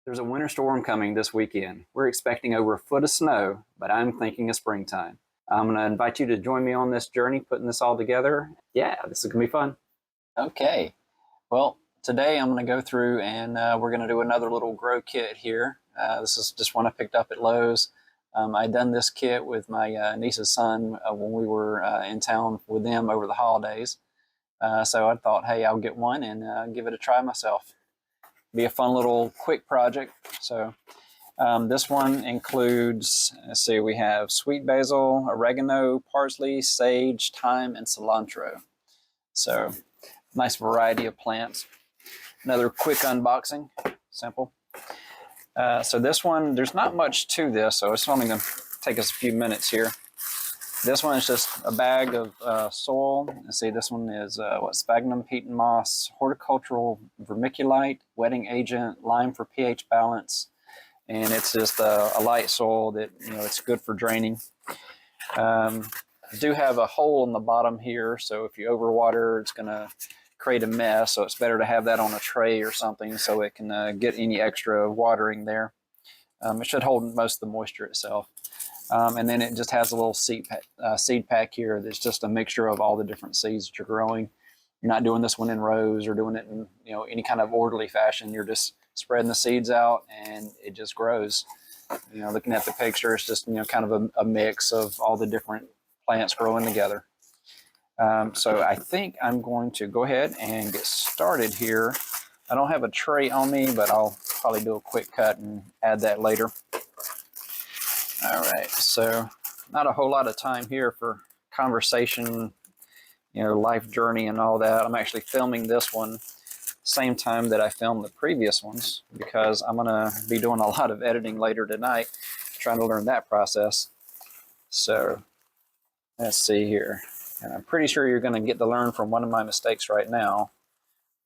There's a winter storm coming this weekend. We're expecting over a foot of snow, but I'm thinking of springtime. I'm going to invite you to join me on this journey, putting this all together. Yeah, this is going to be fun. Okay, well, today I'm going to go through and we're going to do another little grow kit here. This is just one I picked up at Lowe's. I done this kit with my niece's son when we were in town with them over the holidays. So I thought, hey, I'll get one and give it a try myself. Be a fun little quick project. So this one includes, let's see, we have sweet basil, oregano, parsley, sage, thyme, and cilantro. So nice variety of plants. Another quick unboxing, simple. So this one, there's not much to this, so it's only going to take us a few minutes here. This one is just a bag of soil. Let's see, this one is sphagnum, peat and moss, horticultural vermiculite, wetting agent, lime for pH balance, and it's just a light soil that, you know, it's good for draining. I do have a hole in the bottom here, so if you overwater, it's going to create a mess, so it's better to have that on a tray or something so it can get any extra watering there. It should hold most of the moisture itself. And then it just has a little seed pack here that's just a mixture of all the different seeds that you're growing. You're not doing this one in rows or doing it in, you know, any kind of orderly fashion. You're just spreading the seeds out and it just grows. You know, looking at the picture, it's just, you know, kind of a mix of all the different plants growing together. So I think I'm going to go ahead and get started here. I don't have a tray on me, but I'll probably do a quick cut and add that later. All right, so not a whole lot of time here for conversation, you know, life journey and all that. I'm actually filming this one same time that I filmed the previous ones because I'm going to be doing a lot of editing later tonight, trying to learn that process. So let's see here. And I'm pretty sure you're going to get to learn from one of my mistakes right now.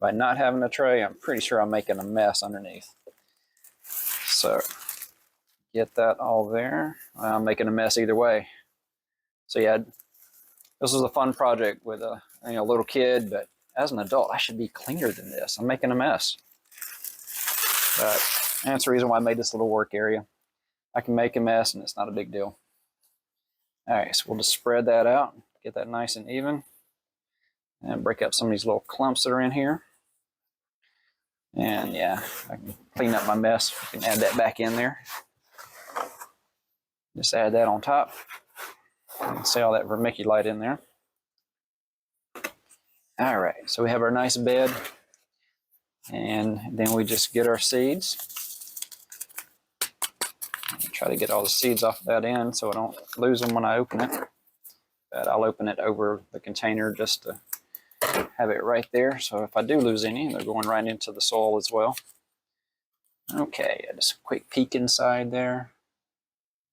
By not having a tray, I'm pretty sure I'm making a mess underneath. So get that all there. I'm making a mess either way. So yeah, this was a fun project with a little kid, but as an adult, I should be cleaner than this. I'm making a mess. But that's the reason why I made this little work area. I can make a mess and it's not a big deal. All right, so we'll just spread that out, get that nice and even, and break up some of these little clumps that are in here. And yeah, I can clean up my mess. I can add that back in there. Just add that on top. You can see all that vermiculite in there. All right, so we have our nice bed, and then we just get our seeds. Try to get all the seeds off that end so I don't lose them when I open it. But I'll open it over the container just to have it right there. So if I do lose any, they're going right into the soil as well. Okay, just a quick peek inside there.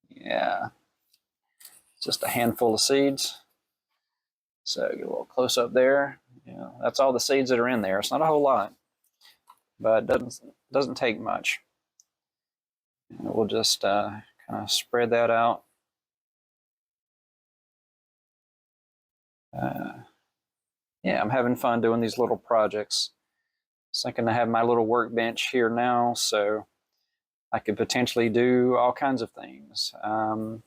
Yeah, just a handful of seeds. So get a little close up there. You know, that's all the seeds that are in there. It's not a whole lot, but it doesn't take much. And we'll just kind of spread that out. Yeah, I'm having fun doing these little projects. I was thinking I have my little workbench here now, so I could potentially do all kinds of things. I was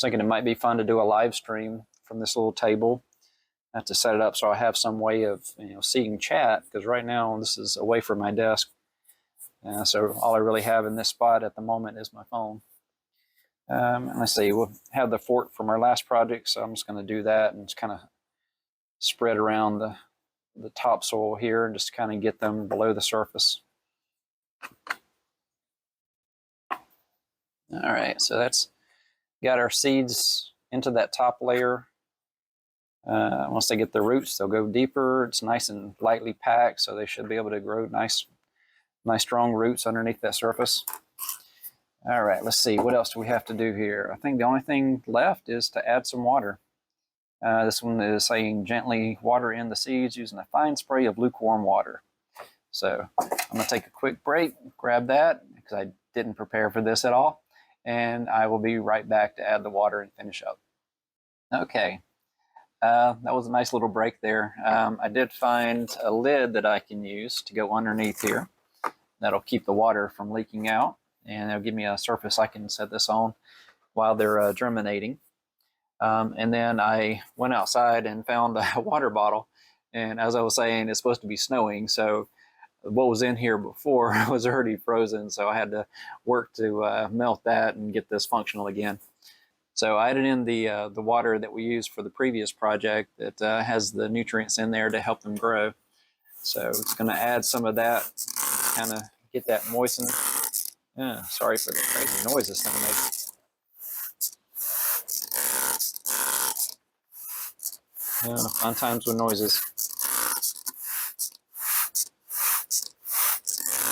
thinking it might be fun to do a live stream from this little table. I have to set it up so I have some way of, you know, seeing chat, because right now this is away from my desk. So all I really have in this spot at the moment is my phone. And let's see, we'll have the fort from our last project, so I'm just going to do that and just kind of spread around the topsoil here and just kind of get them below the surface. All right, so that's got our seeds into that top layer. Once they get the roots, they'll go deeper. It's nice and lightly packed, so they should be able to grow nice strong roots underneath that surface. All right, let's see, what else do we have to do here? I think the only thing left is to add some water. This one is saying gently water in the seeds using a fine spray of lukewarm water. So I'm going to take a quick break, grab that, because I didn't prepare for this at all, and I will be right back to add the water and finish up. Okay, that was a nice little break there. I did find a lid that I can use to go underneath here. that'll keep the water from leaking out, and it'll give me a surface I can set this on while they're germinating. And then I went outside and found a water bottle, and as I was saying, it's supposed to be snowing, so what was in here before was already frozen, so I had to work to melt that and get this functional again. So I added in the water that we used for the previous project that has the nutrients in there to help them grow. So it's going to add some of that, kind of get that moistened. Sorry for the crazy noise this thing makes. Fun times with noises.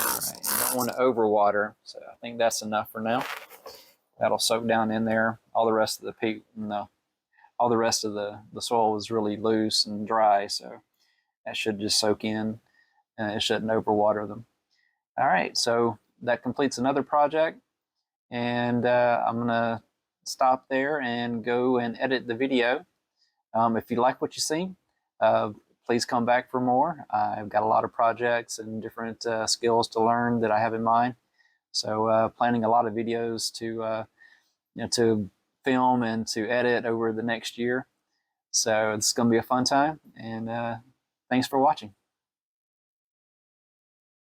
All right, you don't want to overwater, so I think that's enough for now. That'll soak down in there. All the rest of the peat and all the rest of the soil was really loose and dry, so that should just soak in, and it shouldn't overwater them. All right, so that completes another project, and I'm gonna stop there and go and edit the video. If you like what you see, please come back for more. I've got a lot of projects and different skills to learn that I have in mind. So planning a lot of videos to film and to edit over the next year. So it's going to be a fun time, and thanks for watching.